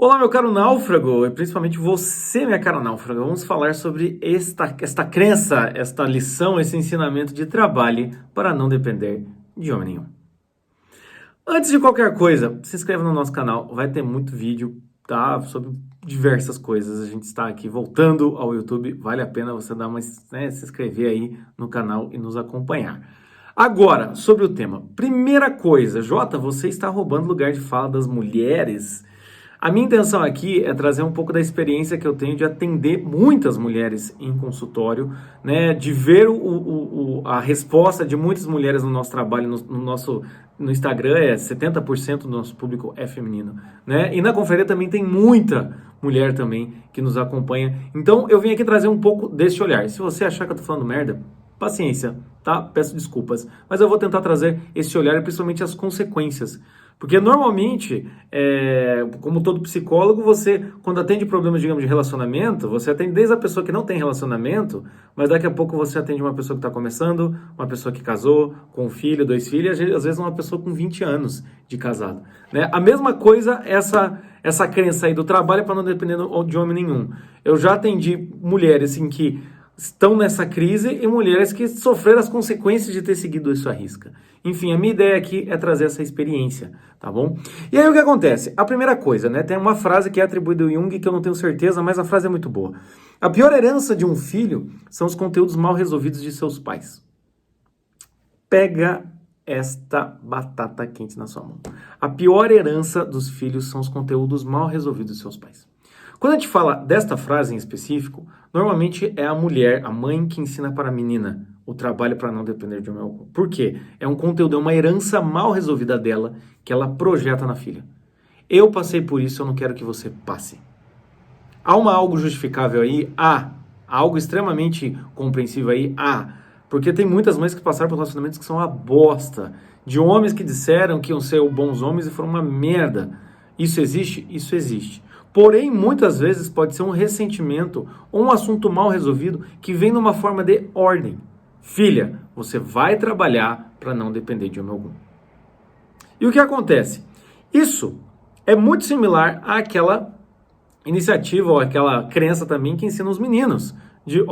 Olá, meu caro náufrago, e principalmente você, minha cara náufraga. Vamos falar sobre esta crença, esta lição, esse ensinamento de trabalhe para não depender de homem nenhum. Antes de qualquer coisa, se inscreva no nosso canal, vai ter muito vídeo, tá? Sobre diversas coisas. A gente está aqui voltando ao YouTube, vale a pena você dar se inscrever aí no canal e nos acompanhar. Agora, sobre o tema. Primeira coisa, Jota, você está roubando lugar de fala das mulheres. A minha intenção aqui é trazer um pouco da experiência que eu tenho de atender muitas mulheres em consultório, né? De ver a resposta de muitas mulheres no nosso trabalho, no Instagram, 70% do nosso público é feminino, né? E na conferência também tem muita mulher também que nos acompanha. Então eu vim aqui trazer um pouco desse olhar. Se você achar que eu tô falando merda, paciência, tá? Peço desculpas. Mas eu vou tentar trazer esse olhar e principalmente as consequências. Porque normalmente, como todo psicólogo, você, quando atende problemas, digamos, de relacionamento, você atende desde a pessoa que não tem relacionamento, mas daqui a pouco você atende uma pessoa que está começando, uma pessoa que casou, com um filho, 2 filhos, e às vezes uma pessoa com 20 anos de casado. Né? A mesma coisa, essa crença aí do trabalho para não depender de homem nenhum. Eu já atendi mulheres em que estão nessa crise e mulheres que sofreram as consequências de ter seguido isso à risca. Enfim, a minha ideia aqui é trazer essa experiência, tá bom? E aí o que acontece? A primeira coisa, né? Tem uma frase que é atribuída ao Jung que eu não tenho certeza, mas a frase é muito boa. A pior herança de um filho são os conteúdos mal resolvidos de seus pais. Pega esta batata quente na sua mão. A pior herança dos filhos são os conteúdos mal resolvidos de seus pais. Quando a gente fala desta frase em específico, normalmente é a mulher, a mãe que ensina para a menina o trabalho para não depender de homem algum. Por quê? É um conteúdo, é uma herança mal resolvida dela que ela projeta na filha. Eu passei por isso, eu não quero que você passe. Há algo justificável aí? Há. Algo extremamente compreensível aí? Há. Porque tem muitas mães que passaram por relacionamentos que são uma bosta. De homens que disseram que iam ser bons homens e foram uma merda. Isso existe? Isso existe. Porém, muitas vezes pode ser um ressentimento ou um assunto mal resolvido que vem numa forma de ordem. Filha, você vai trabalhar para não depender de homem algum. E o que acontece? Isso é muito similar àquela iniciativa ou àquela crença também que ensina os meninos. De,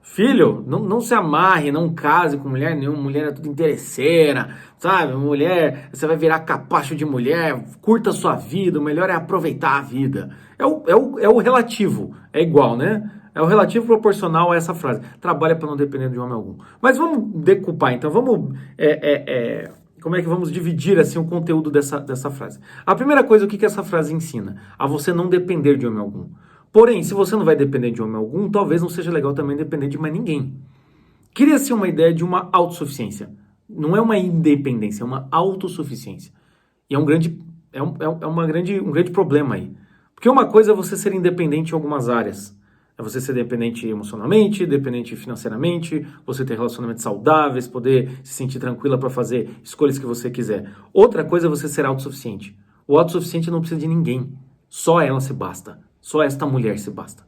filho, não se amarre, não case com mulher nenhuma, mulher é tudo interesseira, sabe? Mulher, você vai virar capacho de mulher, curta a sua vida, o melhor é aproveitar a vida. É o relativo, é igual, né? É o relativo proporcional a essa frase. Trabalha para não depender de homem algum. Mas vamos decupar, então, vamos... como é que vamos dividir assim o conteúdo dessa frase? A primeira coisa, o que essa frase ensina? A você não depender de homem algum. Porém, se você não vai depender de homem algum, talvez não seja legal também depender de mais ninguém. Cria-se uma ideia de uma autossuficiência. Não é uma independência, é uma autossuficiência. E é um grande problema aí. Porque uma coisa é você ser independente em algumas áreas. É você ser dependente emocionalmente, dependente financeiramente, você ter relacionamentos saudáveis, poder se sentir tranquila para fazer escolhas que você quiser. Outra coisa é você ser autossuficiente. O autossuficiente não precisa de ninguém. Só ela se basta. Só esta mulher se basta.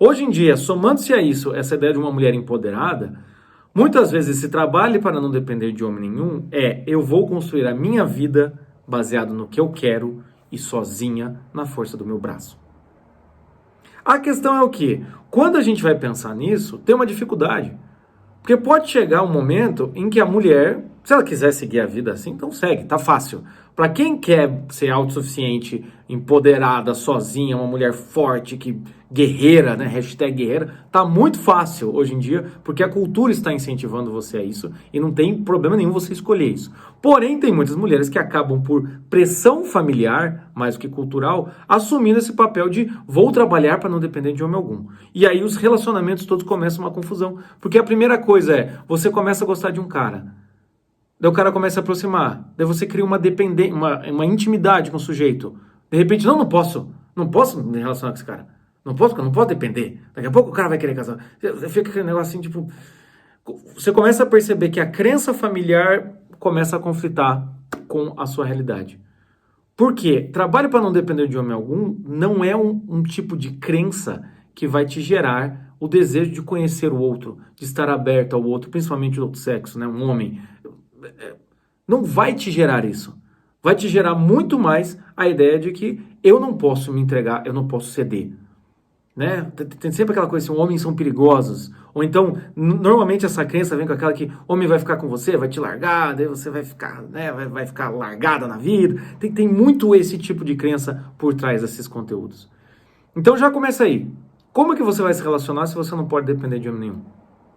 Hoje em dia, somando-se a isso, essa ideia de uma mulher empoderada, muitas vezes esse trabalho para não depender de homem nenhum eu vou construir a minha vida baseado no que eu quero e sozinha na força do meu braço. A questão é o quê? Quando a gente vai pensar nisso, tem uma dificuldade. Porque pode chegar um momento em que a mulher, se ela quiser seguir a vida assim, então segue, tá fácil. Para quem quer ser autossuficiente, empoderada, sozinha, uma mulher forte, guerreira, né? Hashtag guerreira, tá muito fácil hoje em dia, porque a cultura está incentivando você a isso e não tem problema nenhum você escolher isso. Porém, tem muitas mulheres que acabam por pressão familiar, mais do que cultural, assumindo esse papel de vou trabalhar para não depender de homem algum. E aí os relacionamentos todos começam uma confusão, porque a primeira coisa você começa a gostar de um cara. Daí o cara começa a aproximar. Daí você cria uma dependência, uma intimidade com o sujeito. De repente, não posso me relacionar com esse cara. Não posso depender. Daqui a pouco o cara vai querer casar. Fica aquele negócio assim, tipo... Você começa a perceber que a crença familiar começa a conflitar com a sua realidade. Por quê? Trabalho para não depender de homem algum não é um tipo de crença que vai te gerar o desejo de conhecer o outro, de estar aberto ao outro, principalmente o outro sexo, né? Um homem. Não vai te gerar isso. vai te gerar muito mais a ideia de que eu não posso me entregar, eu não posso ceder. Né? Tem sempre aquela coisa assim, homens são perigosos. Ou então, normalmente essa crença vem com aquela que homem vai ficar com você, vai te largar, daí você vai ficar, né, vai ficar largada na vida. Tem muito esse tipo de crença por trás desses conteúdos. Então já começa aí. Como é que você vai se relacionar se você não pode depender de homem nenhum?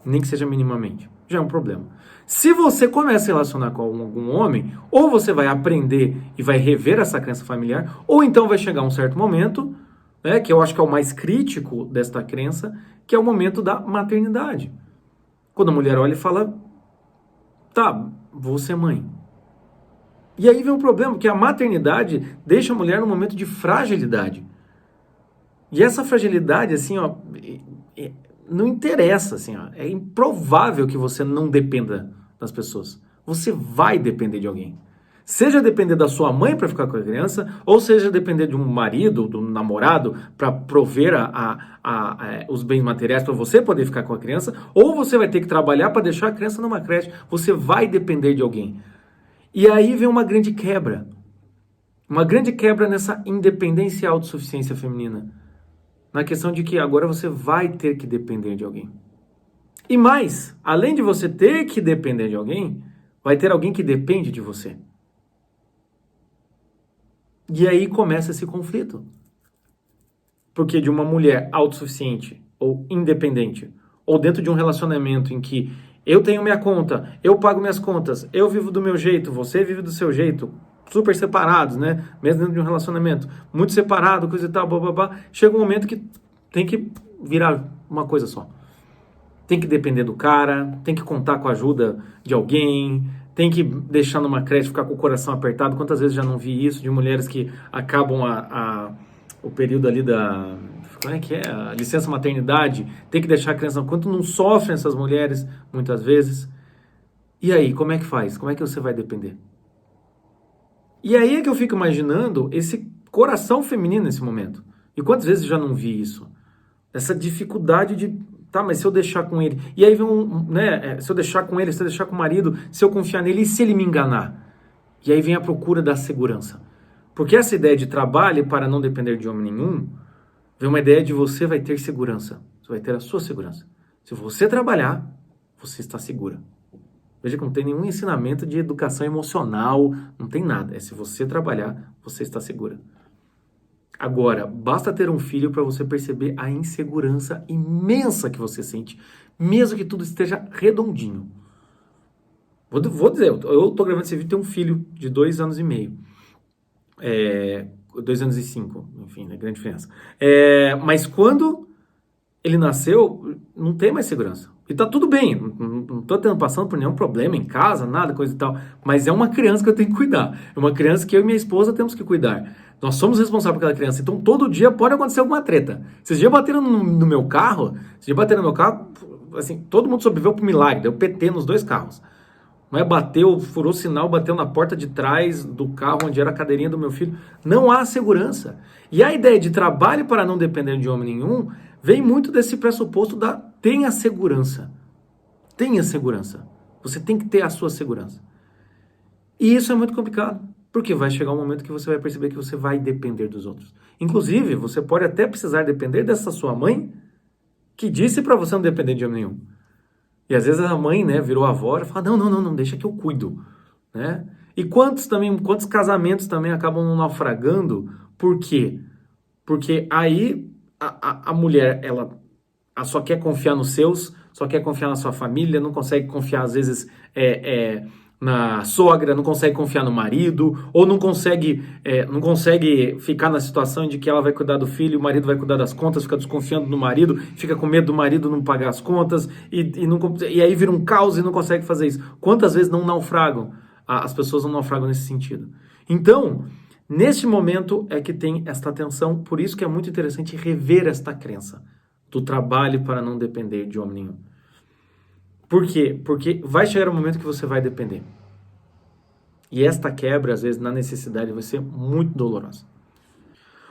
Nem que seja minimamente. Já é um problema. Se você começa a se relacionar com algum homem, ou você vai aprender e vai rever essa crença familiar, ou então vai chegar um certo momento, né, que eu acho que é o mais crítico desta crença, que é o momento da maternidade. Quando a mulher olha e fala, tá, vou ser mãe. E aí vem um problema, que a maternidade deixa a mulher num momento de fragilidade. E essa fragilidade, assim, ó, não interessa, assim, ó, é improvável que você não dependa das pessoas. Você vai depender de alguém. Seja depender da sua mãe para ficar com a criança, ou seja depender de um marido, de um namorado, para prover os bens materiais para você poder ficar com a criança, ou você vai ter que trabalhar para deixar a criança numa creche. Você vai depender de alguém. E aí vem uma grande quebra. Uma grande quebra nessa independência e autossuficiência feminina. Na questão de que agora você vai ter que depender de alguém. E mais, além de você ter que depender de alguém, vai ter alguém que depende de você. E aí começa esse conflito. Porque de uma mulher autossuficiente ou independente, ou dentro de um relacionamento em que eu tenho minha conta, eu pago minhas contas, eu vivo do meu jeito, você vive do seu jeito, super separados, né? Mesmo dentro de um relacionamento, muito separado, coisa e tal, blá. Chega um momento que tem que virar uma coisa só. Tem que depender do cara, tem que contar com a ajuda de alguém, tem que deixar numa creche, ficar com o coração apertado. Quantas vezes já não vi isso de mulheres que acabam o período ali da... Como é que é? A licença maternidade, tem que deixar a criança... Quanto não sofrem essas mulheres, muitas vezes. E aí, como é que faz? Como é que você vai depender? E aí é que eu fico imaginando esse coração feminino nesse momento. E quantas vezes eu já não vi isso? Essa dificuldade de, tá, mas se eu deixar com ele... E aí vem se eu deixar com ele, se eu deixar com o marido, se eu confiar nele, e se ele me enganar? E aí vem a procura da segurança. Porque essa ideia de trabalho para não depender de homem nenhum, vem uma ideia de você vai ter segurança. Você vai ter a sua segurança. Se você trabalhar, você está segura. Veja que não tem nenhum ensinamento de educação emocional, não tem nada. É se você trabalhar, você está segura. Agora, basta ter um filho para você perceber a insegurança imensa que você sente, mesmo que tudo esteja redondinho. Vou dizer, eu estou gravando esse vídeo, tenho um filho de 2 anos e meio. 2 anos e 5, enfim, né, grande diferença. Mas quando ele nasceu, não tem mais segurança. E tá tudo bem, não estou passando por nenhum problema em casa, nada, coisa e tal. Mas é uma criança que eu tenho que cuidar. É uma criança que eu e minha esposa temos que cuidar. Nós somos responsáveis por aquela criança. Então todo dia pode acontecer alguma treta. Esses dias bateram no meu carro, assim, todo mundo sobreviveu por milagre. Deu PT nos 2 carros. Mas bateu, furou sinal, bateu na porta de trás do carro onde era a cadeirinha do meu filho. Não há segurança. E a ideia de trabalho para não depender de homem nenhum vem muito desse pressuposto da tenha segurança. Tenha segurança. Você tem que ter a sua segurança. E isso é muito complicado, porque vai chegar um momento que você vai perceber que você vai depender dos outros. Inclusive, você pode até precisar depender dessa sua mãe, que disse para você não depender de homem nenhum. E às vezes a mãe, né, virou avó e fala, não, deixa que eu cuido, né? E quantos casamentos também acabam naufragando? Por quê? Porque aí a mulher, ela só quer confiar nos seus, só quer confiar na sua família, não consegue confiar às vezes na sogra, não consegue confiar no marido, ou não consegue ficar na situação de que ela vai cuidar do filho, o marido vai cuidar das contas, fica desconfiando do marido, fica com medo do marido não pagar as contas, e aí vira um caos e não consegue fazer isso. Quantas vezes não naufragam? As pessoas não naufragam nesse sentido. Então, neste momento é que tem esta tensão, por isso que é muito interessante rever esta crença do trabalho para não depender de homem nenhum. Por quê? Porque vai chegar um momento que você vai depender. E esta quebra, às vezes, na necessidade, vai ser muito dolorosa.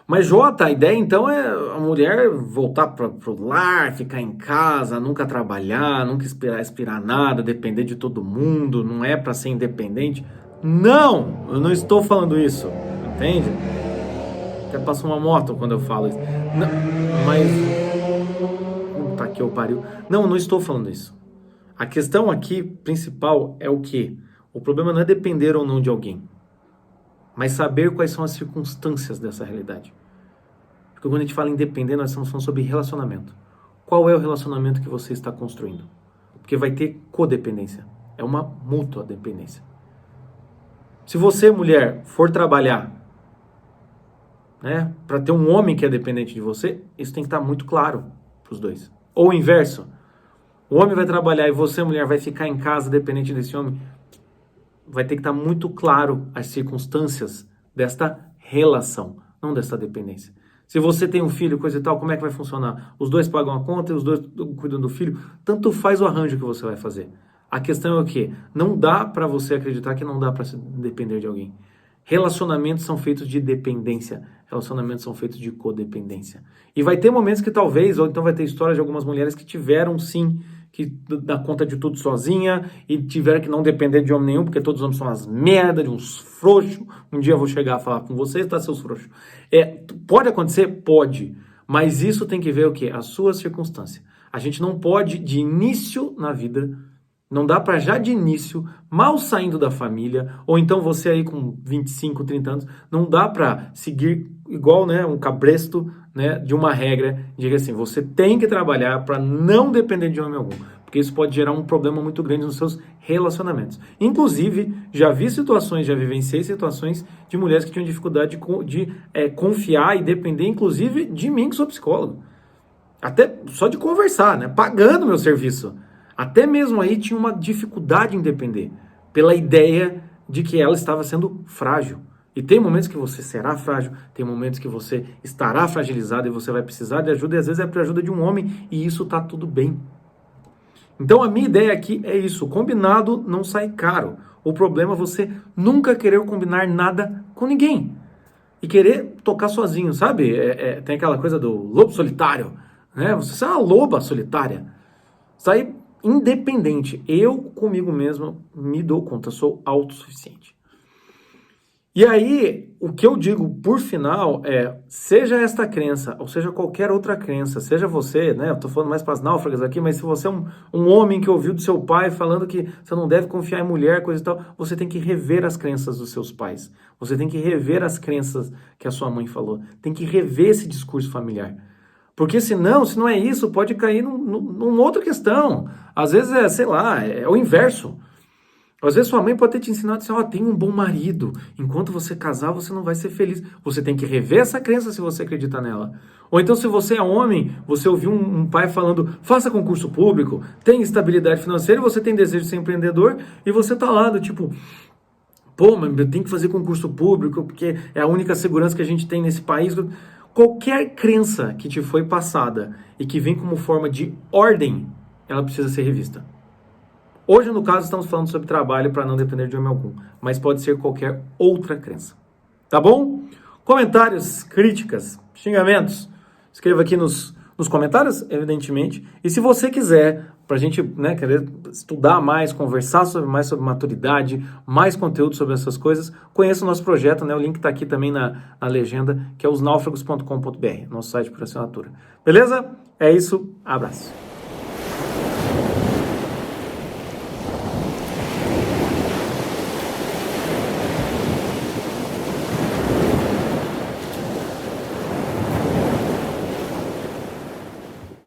Mas, Jota, a ideia, então, é a mulher voltar pro lar, ficar em casa, nunca trabalhar, nunca aspirar nada, depender de todo mundo, não é para ser independente. Não, eu não estou falando isso, entende? Até passa uma moto quando eu falo isso. Não, mas... Puta que eu pariu. Não, eu não estou falando isso. A questão aqui, principal, é o quê? O problema não é depender ou não de alguém, mas saber quais são as circunstâncias dessa realidade. Porque quando a gente fala em depender, nós estamos falando sobre relacionamento. Qual é o relacionamento que você está construindo? Porque vai ter codependência. É uma mútua dependência. Se você, mulher, for trabalhar, né, para ter um homem que é dependente de você, isso tem que estar muito claro para os dois. Ou o inverso. O homem vai trabalhar e você, mulher, vai ficar em casa dependente desse homem. Vai ter que estar muito claro as circunstâncias desta relação, não desta dependência. Se você tem um filho, coisa e tal, como é que vai funcionar? Os dois pagam a conta e os dois cuidam do filho? Tanto faz o arranjo que você vai fazer. A questão é o quê? Não dá para você acreditar que não dá para depender de alguém. Relacionamentos são feitos de dependência. Relacionamentos são feitos de codependência. E vai ter momentos que talvez, ou então vai ter histórias de algumas mulheres que tiveram sim que dar conta de tudo sozinha e tiveram que não depender de homem nenhum, porque todos os homens são umas merda, de uns frouxos. Um dia eu vou chegar a falar com vocês, tá, seus frouxos? Pode acontecer? Pode. Mas isso tem que ver o quê? A sua circunstância. A gente não pode, de início na vida, não dá para já de início, mal saindo da família, ou então você aí com 25, 30 anos, não dá para seguir igual, né, um cabresto, né, de uma regra, diga assim, você tem que trabalhar para não depender de homem algum, porque isso pode gerar um problema muito grande nos seus relacionamentos. Inclusive, já vivenciei situações de mulheres que tinham dificuldade de confiar e depender, inclusive, de mim, que sou psicólogo. Até só de conversar, né, pagando meu serviço. Até mesmo aí tinha uma dificuldade em depender, pela ideia de que ela estava sendo frágil. E tem momentos que você será frágil, tem momentos que você estará fragilizado e você vai precisar de ajuda, e às vezes é para ajuda de um homem, e isso tá tudo bem. Então a minha ideia aqui é isso, combinado não sai caro. O problema é você nunca querer combinar nada com ninguém. E querer tocar sozinho, sabe? Tem aquela coisa do lobo solitário, né? Você é uma loba solitária. Sai independente. Eu, comigo mesmo, me dou conta, sou autossuficiente. E aí, o que eu digo por final é, seja esta crença, ou seja qualquer outra crença, seja você, né, eu tô falando mais para as náufragas aqui, mas se você é um homem que ouviu do seu pai falando que você não deve confiar em mulher, coisa e tal, você tem que rever as crenças dos seus pais, você tem que rever as crenças que a sua mãe falou, tem que rever esse discurso familiar. Porque senão, se não é isso, pode cair numa outra questão. Às vezes sei lá, é o inverso. Às vezes sua mãe pode ter te ensinado assim, ó, tem um bom marido. Enquanto você casar, você não vai ser feliz. Você tem que rever essa crença se você acredita nela. Ou então, se você é homem, você ouviu um pai falando, faça concurso público, tem estabilidade financeira, você tem desejo de ser empreendedor, e você tá lá do tipo, pô, mas eu tenho que fazer concurso público, porque é a única segurança que a gente tem nesse país. Qualquer crença que te foi passada e que vem como forma de ordem, ela precisa ser revista. Hoje, no caso, estamos falando sobre trabalho para não depender de homem algum, mas pode ser qualquer outra crença. Tá bom? Comentários, críticas, xingamentos, escreva aqui nos comentários, evidentemente. E se você quiser, para a gente querer estudar mais, conversar mais sobre maturidade, mais conteúdo sobre essas coisas, conheça o nosso projeto, né? O link está aqui também na legenda, que é osnaufragos.com.br, nosso site por assinatura. Beleza? É isso, abraço.